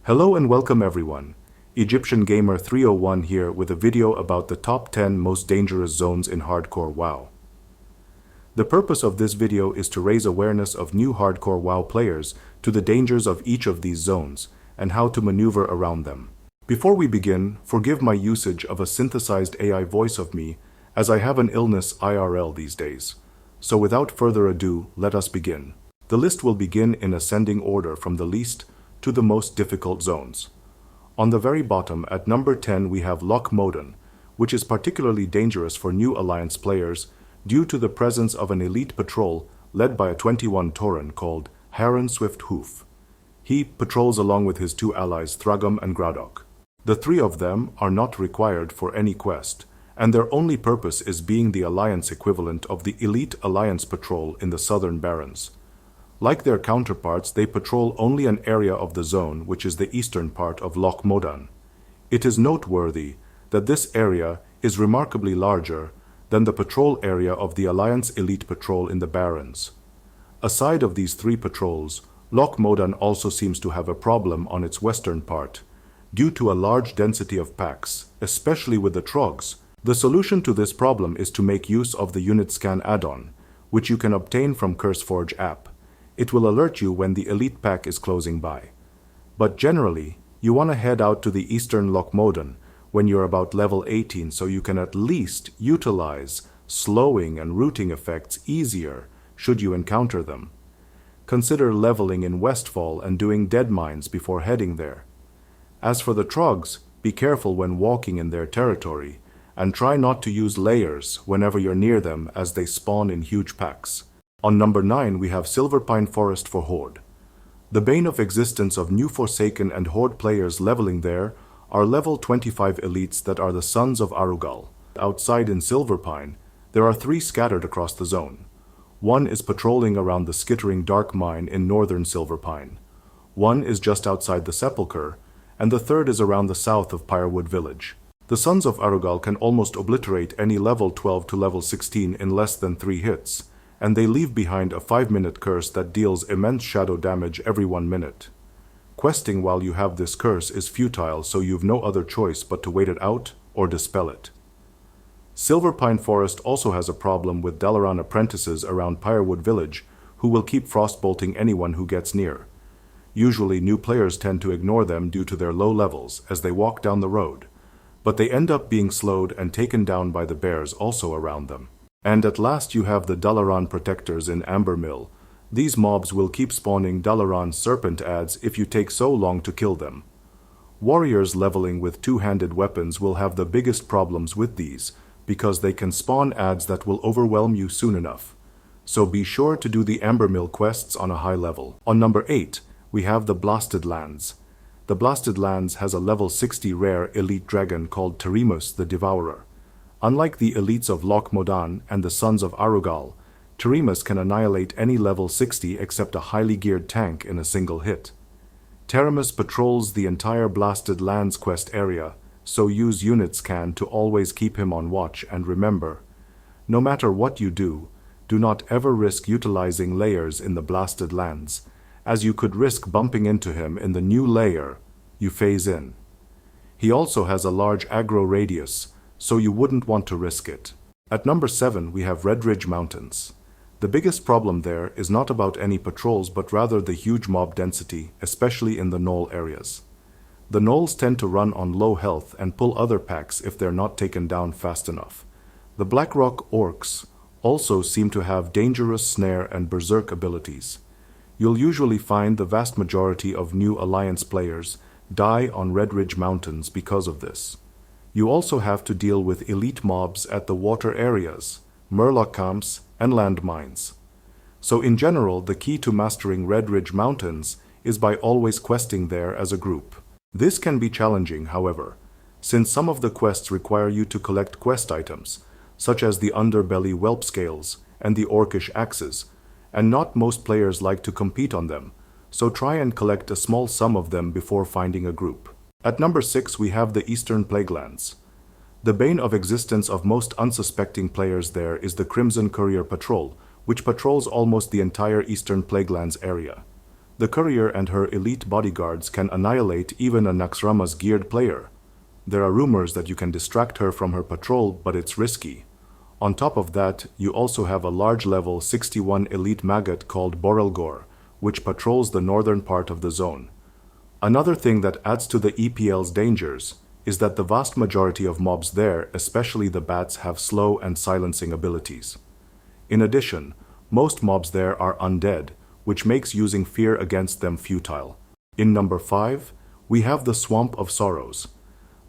Hello and welcome everyone. Egyptian Gamer 301 here with a video about the top 10 most dangerous zones in hardcore WoW. The purpose of this video is to raise awareness of new hardcore WoW players to the dangers of each of these zones and how to maneuver around them. Before we begin, forgive my usage of a synthesized AI voice of me as I have an illness IRL these days. So without further ado, let us begin. The list will begin in ascending order from the least to the most difficult zones. On the very bottom, at number 10, we have Loch Modan, which is particularly dangerous for new Alliance players due to the presence of an elite patrol led by a 21 Tauren called Harren Swift-Hoof. He patrols along with his two allies Thragum and Gradok. The three of them are not required for any quest, and their only purpose is being the Alliance equivalent of the elite Alliance patrol in the Southern Barrens. Like their counterparts, they patrol only an area of the zone, which is the eastern part of Loch Modan. It is noteworthy that this area is remarkably larger than the patrol area of the Alliance elite patrol in the Barrens. Aside of these three patrols, Loch Modan also seems to have a problem on its western part, due to a large density of packs, especially with the Trogs. The solution to this problem is to make use of the Unit Scan add-on, which you can obtain from CurseForge app. It will alert you when the elite pack is closing by. But generally, you want to head out to the eastern Loch Modan when you're about level 18 so you can at least utilize slowing and rooting effects easier should you encounter them. Consider leveling in Westfall and doing dead mines before heading there. As for the Trogs, be careful when walking in their territory and try not to use layers whenever you're near them as they spawn in huge packs. On number 9, we have Silverpine Forest for Horde. The bane of existence of new Forsaken and Horde players leveling there are level 25 elites that are the Sons of Arugal. Outside in Silverpine, there are three scattered across the zone. One is patrolling around the skittering Dark Mine in northern Silverpine. One is just outside the Sepulchre, and the third is around the south of Pyrewood Village. The Sons of Arugal can almost obliterate any level 12 to level 16 in less than 3 hits, and they leave behind a 5-minute curse that deals immense shadow damage every 1 minute. Questing while you have this curse is futile, so you've no other choice but to wait it out or dispel it. Silverpine Forest also has a problem with Dalaran apprentices around Pyrewood Village who will keep frostbolting anyone who gets near. Usually new players tend to ignore them due to their low levels as they walk down the road, but they end up being slowed and taken down by the bears also around them. And at last you have the Dalaran protectors in Ambermill. These mobs will keep spawning Dalaran serpent adds if you take so long to kill them. Warriors leveling with two-handed weapons will have the biggest problems with these, because they can spawn adds that will overwhelm you soon enough. So be sure to do the Ambermill quests on a high level. On number 8, we have the Blasted Lands. The Blasted Lands has a level 60 rare elite dragon called Terimus the Devourer. Unlike the elites of Loch Modan and the Sons of Arugal, Terimus can annihilate any level 60 except a highly geared tank in a single hit. Terimus patrols the entire Blasted Lands quest area, so use Unit Scan to always keep him on watch, and remember, no matter what you do, do not ever risk utilizing layers in the Blasted Lands, as you could risk bumping into him in the new layer you phase in. He also has a large aggro radius, so you wouldn't want to risk it. At number 7, we have Red Ridge Mountains. The biggest problem there is not about any patrols but rather the huge mob density, especially in the Gnoll areas. The Gnolls tend to run on low health and pull other packs if they're not taken down fast enough. The Blackrock Orcs also seem to have dangerous snare and berserk abilities. You'll usually find the vast majority of new Alliance players die on Red Ridge Mountains because of this. You also have to deal with elite mobs at the water areas, Murloc camps, and landmines. So in general, the key to mastering Red Ridge Mountains is by always questing there as a group. This can be challenging, however, since some of the quests require you to collect quest items, such as the Underbelly Whelp Scales and the Orcish Axes, and not most players like to compete on them, so try and collect a small sum of them before finding a group. At number 6, we have the Eastern Plaguelands. The bane of existence of most unsuspecting players there is the Crimson Courier Patrol, which patrols almost the entire Eastern Plaguelands area. The courier and her elite bodyguards can annihilate even a Naxxrama's geared player. There are rumors that you can distract her from her patrol, but it's risky. On top of that, you also have a large level 61 elite maggot called Borelgor, which patrols the northern part of the zone. Another thing that adds to the EPL's dangers is that the vast majority of mobs there, especially the bats, have slow and silencing abilities. In addition, most mobs there are undead, which makes using fear against them futile. In number 5, we have the Swamp of Sorrows.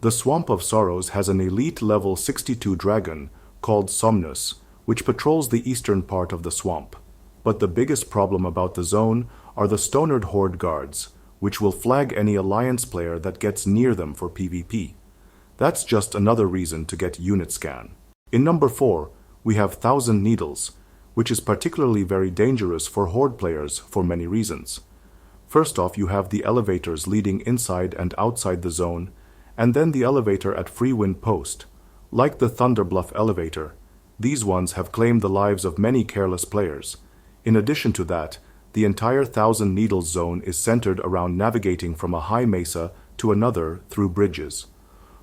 The Swamp of Sorrows has an elite level 62 dragon called Somnus, which patrols the eastern part of the swamp. But the biggest problem about the zone are the Stonered Horde guards, which will flag any alliance player that gets near them for PvP. That's just another reason to get unit scan. In number 4, we have Thousand Needles, which is particularly very dangerous for Horde players for many reasons. First off, you have the elevators leading inside and outside the zone, and then the elevator at Freewind Post. Like the Thunderbluff elevator, these ones have claimed the lives of many careless players. In addition to that, the entire Thousand Needles zone is centered around navigating from a high mesa to another through bridges.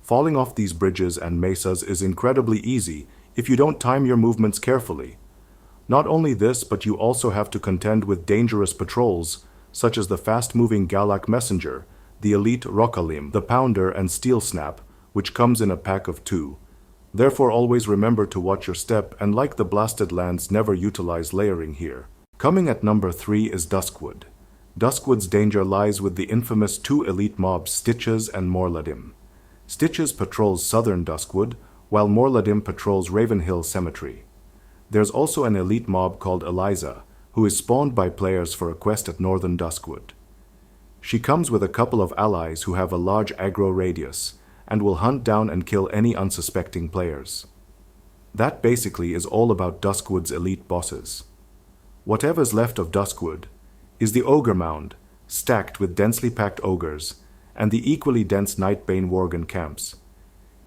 Falling off these bridges and mesas is incredibly easy if you don't time your movements carefully. Not only this, but you also have to contend with dangerous patrols, such as the fast-moving Galak Messenger, the elite Rokalim, the Pounder, and Steel Snap, which comes in a pack of 2. Therefore, always remember to watch your step, and like the Blasted Lands, never utilize layering here. Coming at number 3 is Duskwood. Duskwood's danger lies with the infamous 2 elite mobs Stitches and Morladim. Stitches patrols southern Duskwood, while Morladim patrols Ravenhill Cemetery. There's also an elite mob called Eliza, who is spawned by players for a quest at northern Duskwood. She comes with a couple of allies who have a large aggro radius, and will hunt down and kill any unsuspecting players. That basically is all about Duskwood's elite bosses. Whatever's left of Duskwood is the Ogre Mound, stacked with densely packed ogres, and the equally dense Nightbane Worgen camps.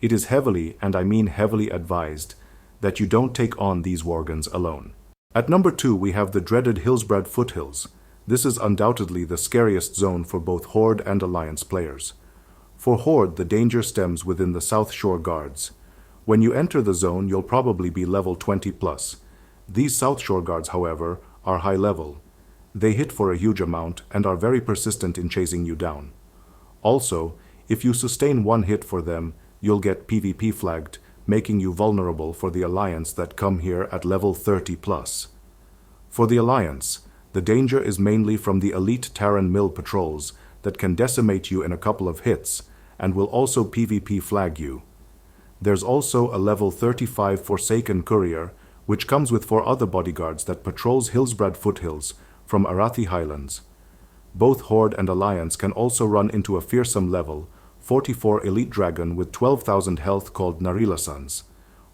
It is heavily, and I mean heavily, advised that you don't take on these Worgens alone. At number 2 we have the dreaded Hillsbrad Foothills. This is undoubtedly the scariest zone for both Horde and Alliance players. For Horde, the danger stems within the South Shore Guards. When you enter the zone, you'll probably be level 20+. These South Shore Guards, however, are high level. They hit for a huge amount and are very persistent in chasing you down. Also, if you sustain one hit for them, you'll get PvP flagged, making you vulnerable for the Alliance that come here at level 30+. For the Alliance, the danger is mainly from the elite Terran Mill patrols that can decimate you in a couple of hits, and will also PvP flag you. There's also a level 35 Forsaken Courier, which comes with 4 other bodyguards that patrols Hillsbrad Foothills from Arathi Highlands. Both Horde and Alliance can also run into a fearsome level 44 Elite Dragon with 12,000 health called Narilasans.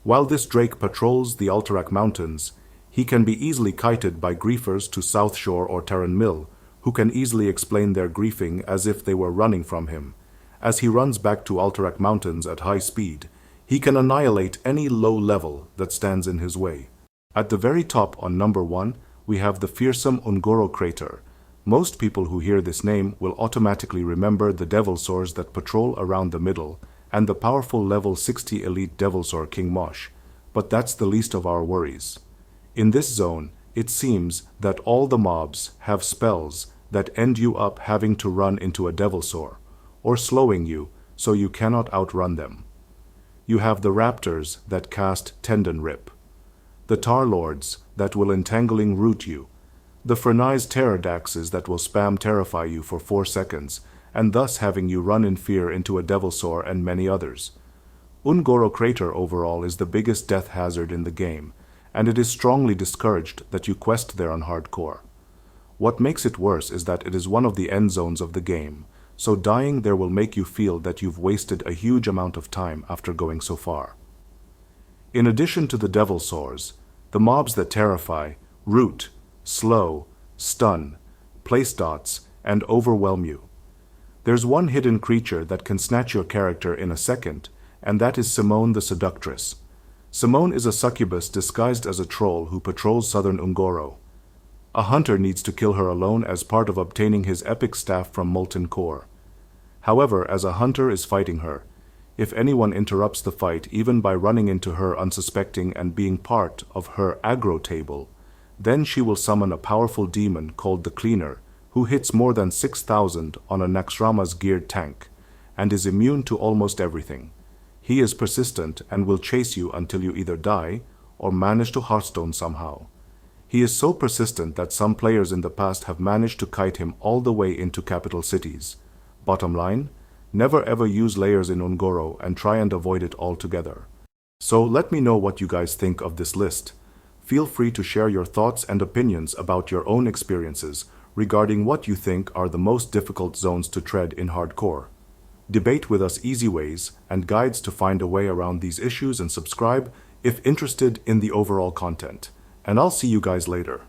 While this Drake patrols the Alterac Mountains, he can be easily kited by griefers to South Shore or Terran Mill, who can easily explain their griefing as if they were running from him. As he runs back to Alterac Mountains at high speed, he can annihilate any low level that stands in his way. At the very top on number 1, we have the fearsome Ungoro Crater. Most people who hear this name will automatically remember the Devilsaurs that patrol around the middle, and the powerful level 60 elite Devilsaur King Mosh. But that's the least of our worries. In this zone, it seems that all the mobs have spells that end you up having to run into a Devilsaur, or slowing you so you cannot outrun them. You have the Raptors that cast Tendon Rip, the Tar Lords that will entangling root you, the Frenized Pterodaxes that will spam terrify you for 4 seconds, and thus having you run in fear into a Devilsaur, and many others. Ungoro Crater overall is the biggest death hazard in the game, and it is strongly discouraged that you quest there on hardcore. What makes it worse is that it is one of the end zones of the game, so dying there will make you feel that you've wasted a huge amount of time after going so far. In addition to the Devilsaurs, the mobs that terrify, root, slow, stun, place dots, and overwhelm you. There's one hidden creature that can snatch your character in a second, and that is Simone the Seductress. Simone is a succubus disguised as a troll who patrols southern Ungoro. A hunter needs to kill her alone as part of obtaining his epic staff from Molten Core. However, as a hunter is fighting her, if anyone interrupts the fight even by running into her unsuspecting and being part of her aggro table, then she will summon a powerful demon called the Cleaner, who hits more than 6,000 on a Naxxrama's geared tank, and is immune to almost everything. He is persistent and will chase you until you either die or manage to Hearthstone somehow. He is so persistent that some players in the past have managed to kite him all the way into capital cities. Bottom line, never ever use layers in Ungoro and try and avoid it altogether. So let me know what you guys think of this list. Feel free to share your thoughts and opinions about your own experiences regarding what you think are the most difficult zones to tread in hardcore. Debate with us easy ways and guides to find a way around these issues and subscribe if interested in the overall content. And I'll see you guys later.